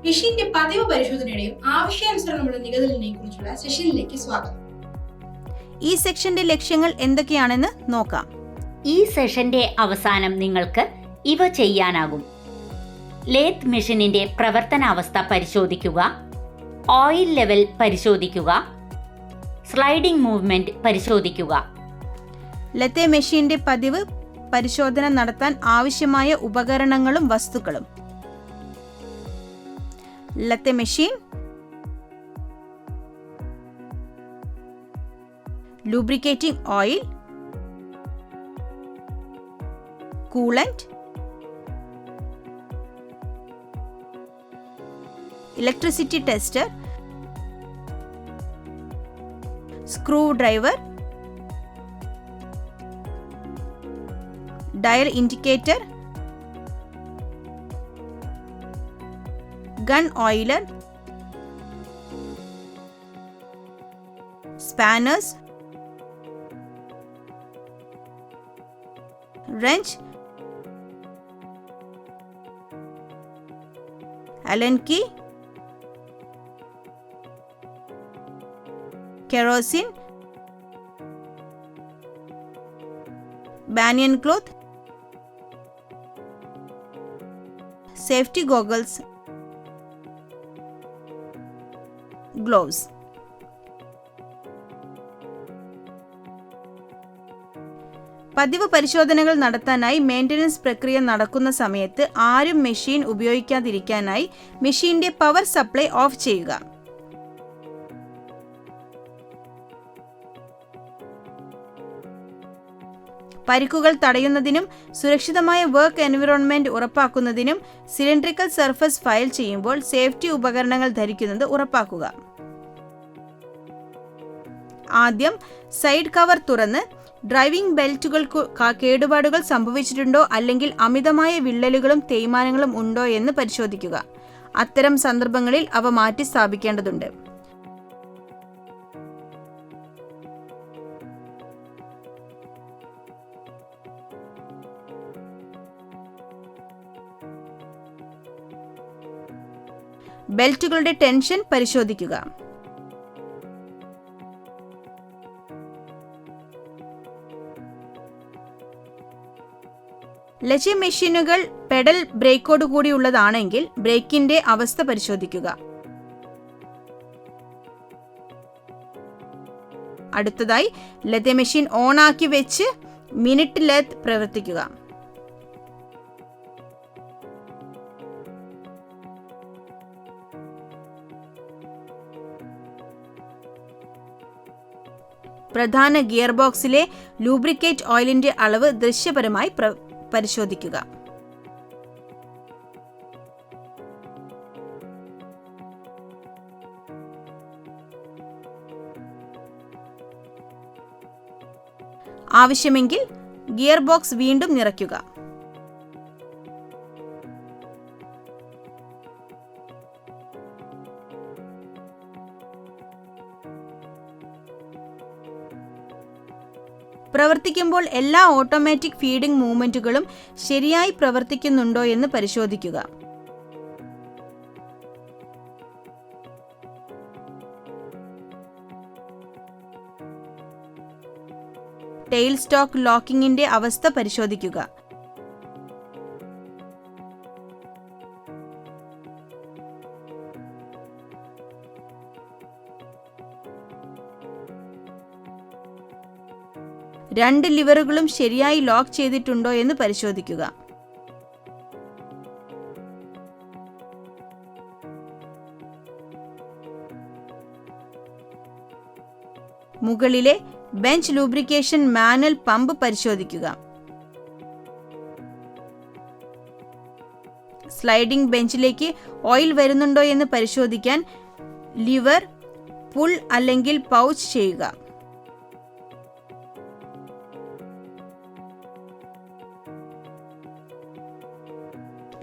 മെഷീന്റെ പതിവ് പരിശോധനയുടെയും ആവശ്യാനുസരണമുള്ള നികതലിനെ കുറിച്ചുള്ള സെഷനിലേക്ക് സ്വാഗതം. ഈ സെക്ഷന്റെ ലക്ഷ്യങ്ങൾ എന്തൊക്കെയാണെന്ന് നോക്കാം. ഈ സെഷന്റെ അവസാനം നിങ്ങൾക്ക് ഇവ ചെയ്യാനാകും: ലേത്ത് മെഷീനിന്റെ പ്രവർത്തനാവസ്ഥ പരിശോധിക്കുക, ഓയിൽ ലെവൽ പരിശോധിക്കുക, സ്ലൈഡിംഗ് മൂവ്മെന്റ് പരിശോധിക്കുക. ലത്തെ മെഷീന്റെ പതിവ് പരിശോധന നടത്താൻ ആവശ്യമായ ഉപകരണങ്ങളും വസ്തുക്കളും. Lathe machine, lubricating oil, coolant, electricity tester, screw driver, dial indicator, gun oiler, spanners, wrench, Allen key, kerosene, banyan cloth, safety goggles, gloves. പതിവ് പരിശോധനകൾ നടത്താനായി മെയിൻ്റനൻസ് പ്രക്രിയ നടക്കുന്ന സമയത്ത് ആരും മെഷീൻ ഉപയോഗിക്കാതിരിക്കാനായി മെഷീന്റെ പവർ സപ്ലൈ ഓഫ് ചെയ്യുക. പരിക്കുകൾ തടയുന്നതിനും സുരക്ഷിതമായ വർക്ക് എൻവിറോൺമെന്റ് ഉറപ്പാക്കുന്നതിനും സിലിണ്ടറിക്കൽ സർഫസ് ഫയൽ ചെയ്യുമ്പോൾ സേഫ്റ്റി ഉപകരണങ്ങൾ ധരിക്കുന്നത് ഉറപ്പാക്കുക. ആദ്യം സൈഡ് കവർ തുറന്ന് ഡ്രൈവിംഗ് ബെൽറ്റുകൾക്ക് കേടുപാടുകൾ സംഭവിച്ചിട്ടുണ്ടോ അല്ലെങ്കിൽ അമിതമായ വിള്ളലുകളും തേയ്മാനങ്ങളും ഉണ്ടോ എന്ന് പരിശോധിക്കുക. അത്തരം സന്ദർഭങ്ങളിൽ അവ മാറ്റി സ്ഥാപിക്കേണ്ടതുണ്ട്. ബെൽറ്റുകളുടെ ടെൻഷൻ പരിശോധിക്കുക. ലച്ചെ മെഷീനുകൾ പെഡൽ ബ്രേക്കോട് കൂടിയുള്ളതാണെങ്കിൽ ബ്രേക്കിന്റെ അവസ്ഥ പരിശോധിക്കുക. അടുത്തതായി ലത്തെ മെഷീൻ ഓൺ ആക്കി വെച്ച് മിനിറ്റ് ലെത്ത് പ്രവർത്തിക്കുക. പ്രധാന ഗിയർ ബോക്സിലെ ലൂബ്രിക്കേറ്റ് ഓയിലിന്റെ അളവ് ദൃശ്യപരമായി പരിശോധിക്കുക. ആവശ്യമെങ്കിൽ ഗിയർ ബോക്സ് വീണ്ടും നിറയ്ക്കുക. പ്രവർത്തിക്കുമ്പോൾ എല്ലാ ഓട്ടോമാറ്റിക് ഫീഡിംഗ് മൂവ്മെന്റുകളും ശരിയായി പ്രവർത്തിക്കുന്നുണ്ടോ എന്ന് പരിശോധിക്കുക. ടെയിൽ സ്റ്റോക്ക് ലോക്കിങ്ങിന്റെ അവസ്ഥ പരിശോധിക്കുക. രണ്ട് ലിവറുകളും ശരിയായി ലോക്ക് ചെയ്തിട്ടുണ്ടോ എന്ന് പരിശോധിക്കുക. മുകളിലെ ബെഞ്ച് ലൂബ്രിക്കേഷൻ മാനുവൽ പമ്പ് പരിശോധിക്കുക. സ്ലൈഡിംഗ് ബെഞ്ചിലേക്ക് ഓയിൽ വരുന്നുണ്ടോ എന്ന് പരിശോധിക്കാൻ ലിവർ പുൾ അല്ലെങ്കിൽ പൗച്ച് ചെയ്യുക.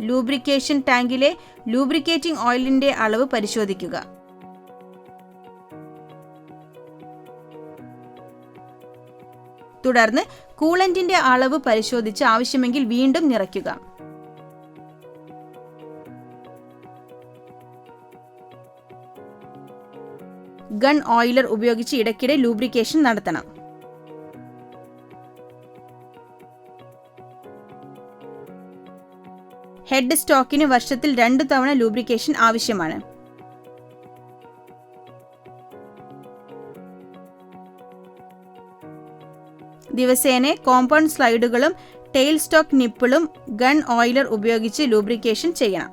ലൂബ്രിക്കേഷൻ ടാങ്കിലെ ലൂബ്രിക്കേറ്റിംഗ് ഓയിലിന്റെ അളവ് പരിശോധിക്കുക. തുടർന്ന് കൂളന്റിന്റെ അളവ് പരിശോധിച്ച് ആവശ്യമെങ്കിൽ വീണ്ടും നിറയ്ക്കുക. ഗൺ ഓയിലർ ഉപയോഗിച്ച് ഇടയ്ക്കിടെ ലൂബ്രിക്കേഷൻ നടത്തണം. ഹെഡ് സ്റ്റോക്കിന് വർഷത്തിൽ 2 തവണ ലൂബ്രിക്കേഷൻ ആവശ്യമാണ്. ദിവസേന കോമ്പൗണ്ട് സ്ലൈഡുകളും ടെയിൽ സ്റ്റോക്ക് നിപ്പിളും ഗൺ ഓയിലർ ഉപയോഗിച്ച് ലൂബ്രിക്കേഷൻ ചെയ്യണം.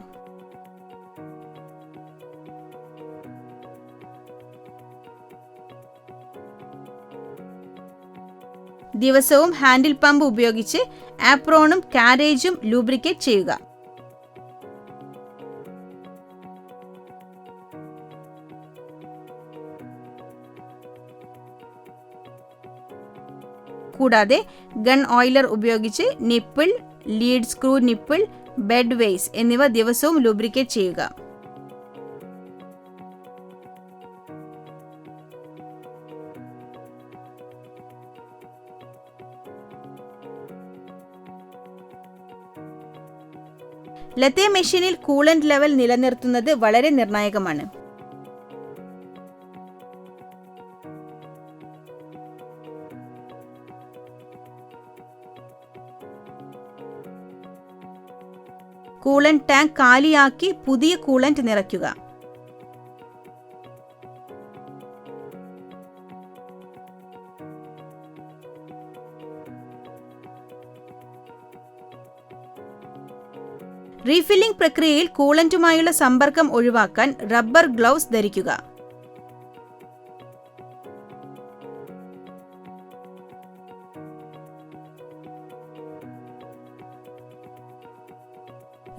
ദിവസവും ഹാൻഡിൽ പമ്പ് ഉപയോഗിച്ച് ആപ്രോണും കാരേജും ലൂബ്രിക്കേറ്റ് ചെയ്യുക. കൂടാതെ ഗൺ ഓയിലർ ഉപയോഗിച്ച് nipple, lead screw nipple, bed ways എന്നിവ ദിവസവും ലൂബ്രിക്കേറ്റ് ചെയ്യുക. ലത്തെ മെഷീനിൽ കൂളന്റ് ലെവൽ നിലനിർത്തുന്നത് വളരെ നിർണായകമാണ്. കൂളന്റ് ടാങ്ക് കാലിയാക്കി പുതിയ കൂളന്റ് നിറയ്ക്കുക. റീഫില്ലിംഗ് പ്രക്രിയയിൽ കൂളന്റുമായുള്ള സമ്പർക്കം ഒഴിവാക്കാൻ റബ്ബർ ഗ്ലൗസ് ധരിക്കുക.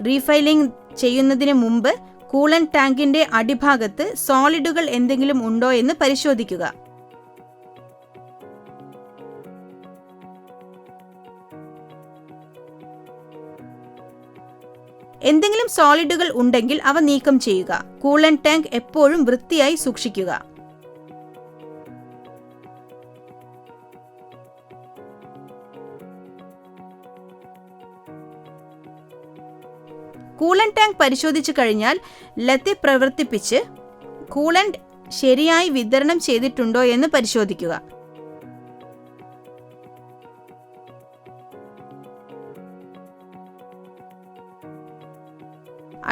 റീഫില്ലിംഗ് ചെയ്യുന്നതിന് മുമ്പ് കൂളന്റ് ടാങ്കിന്റെ അടിഭാഗത്ത് സോളിഡുകൾ എന്തെങ്കിലും ഉണ്ടോ എന്ന് പരിശോധിക്കുക. എന്തെങ്കിലും സോളിഡുകൾ ഉണ്ടെങ്കിൽ അവ നീക്കം ചെയ്യുക. കൂളന്റ് ടാങ്ക് എപ്പോഴും വൃത്തിയായി സൂക്ഷിക്കുക. കൂളന്റ് ടാങ്ക് പരിശോധിച്ചു കഴിഞ്ഞാൽ ലത്തെ പ്രവർത്തിപ്പിച്ച് കൂളന്റ് ശരിയായി വിതരണം ചെയ്തിട്ടുണ്ടോ എന്ന് പരിശോധിക്കുക.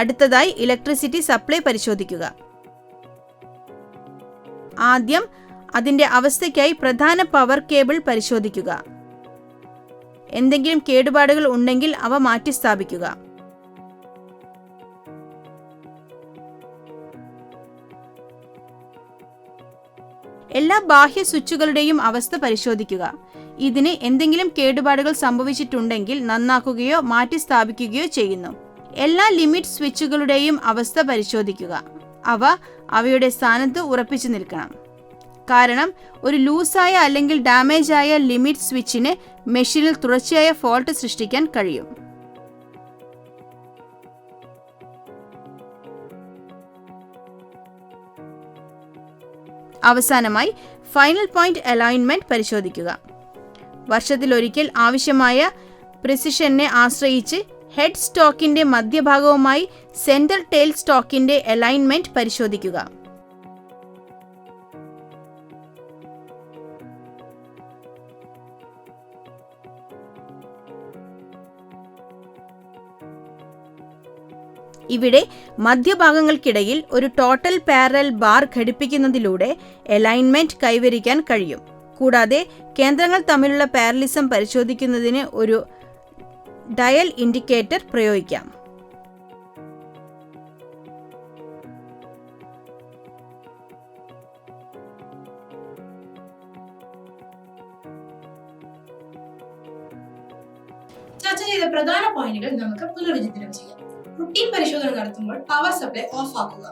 അടുത്തതായി ഇലക്ട്രിസിറ്റി സപ്ലൈ പരിശോധിക്കുക. ആദ്യം അതിന്റെ അവസ്ഥയ്ക്കായി പ്രധാന പവർ കേബിൾ പരിശോധിക്കുക. എന്തെങ്കിലും കേടുപാടുകൾ ഉണ്ടെങ്കിൽ അവ മാറ്റി സ്ഥാപിക്കുക. എല്ലാ ബാഹ്യ സ്വിച്ചുകളുടെയും അവസ്ഥ പരിശോധിക്കുക. ഇതിന് എന്തെങ്കിലും കേടുപാടുകൾ സംഭവിച്ചിട്ടുണ്ടെങ്കിൽ നന്നാക്കുകയോ മാറ്റി സ്ഥാപിക്കുകയോ ചെയ്യുന്നു. എല്ലാ ലിമിറ്റ് സ്വിച്ചുകളുടെയും അവസ്ഥ പരിശോധിക്കുക. അവ അവയുടെ സ്ഥാനത്ത് ഉറപ്പിച്ചു നിൽക്കണം. കാരണം ഒരു ലൂസായ അല്ലെങ്കിൽ ഡാമേജ് ആയ ലിമിറ്റ് സ്വിച്ചിന് മെഷീനിൽ തുടർച്ചയായ ഫോൾട്ട് സൃഷ്ടിക്കാൻ കഴിയും. അവസാനമായി ഫൈനൽ പോയിന്റ് അലൈൻമെന്റ് പരിശോധിക്കുക. വർഷത്തിലൊരിക്കൽ ആവശ്യമായ പ്രിസിഷനെ ആശ്രയിച്ച് ഹെഡ് സ്റ്റോക്കിന്റെ മധ്യഭാഗവുമായി സെന്റർ ടെയിൽ സ്റ്റോക്കിന്റെ അലൈൻമെന്റ് പരിശോധിക്കുക. ഇവിടെ മധ്യഭാഗങ്ങൾക്കിടയിൽ ഒരു ടോട്ടൽ പാരലൽ ബാർ ഘടിപ്പിക്കുന്നതിലൂടെ അലൈൻമെന്റ് കൈവരിക്കാൻ കഴിയും. കൂടാതെ കേന്ദ്രങ്ങൾ തമ്മിലുള്ള പാരലിസം പരിശോധിക്കുന്നതിന് ഒരു ഡയൽ ഇൻഡിക്കേറ്റർ പ്രയോഗിക്കാം. ചർച്ച ചെയ്ത പ്രധാന പോയിന്റുകൾ നമുക്ക് പുനർവിചിന്തനം ചെയ്യാം. റുട്ടീൻ പരിശോധന നടത്തുമ്പോൾ പവർ സപ്ലൈ ഓഫ് ആക്കുക.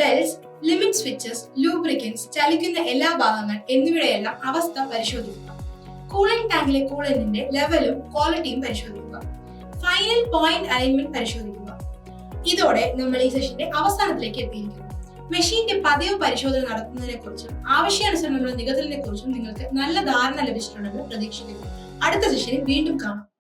ബെൽസ്, ലിമിറ്റ് സ്വിച്ചസ്, ലൂബ്രിക്കൻസ്, ചലിക്കുന്ന എല്ലാ ഭാഗങ്ങൾ എന്നിവയുടെയെല്ലാം അവസ്ഥ പരിശോധിക്കുക. കൂളിംഗ് ടാങ്കിലെ കൂളന്റിന്റെ ലെവലും ക്വാളിറ്റിയും പരിശോധിക്കുക. ഫൈനൽ പോയിന്റ് അലൈൻമെന്റ് പരിശോധിക്കുക. ഇതോടെ നമ്മൾ ഈ സെഷന്റെ അവസാനത്തിലേക്ക് എത്തിയിരിക്കുന്നു. മെഷീന്റെ പതിവ് പരിശോധന നടത്തുന്നതിനെ കുറിച്ചും ആവശ്യാനുസരണമുള്ള നികതലിനെ കുറിച്ചും നിങ്ങൾക്ക് നല്ല ധാരണ ലഭിച്ചിട്ടുണ്ടെന്ന് പ്രതീക്ഷിക്കുന്നു. അടുത്ത സെഷനിൽ വീണ്ടും കാണാം.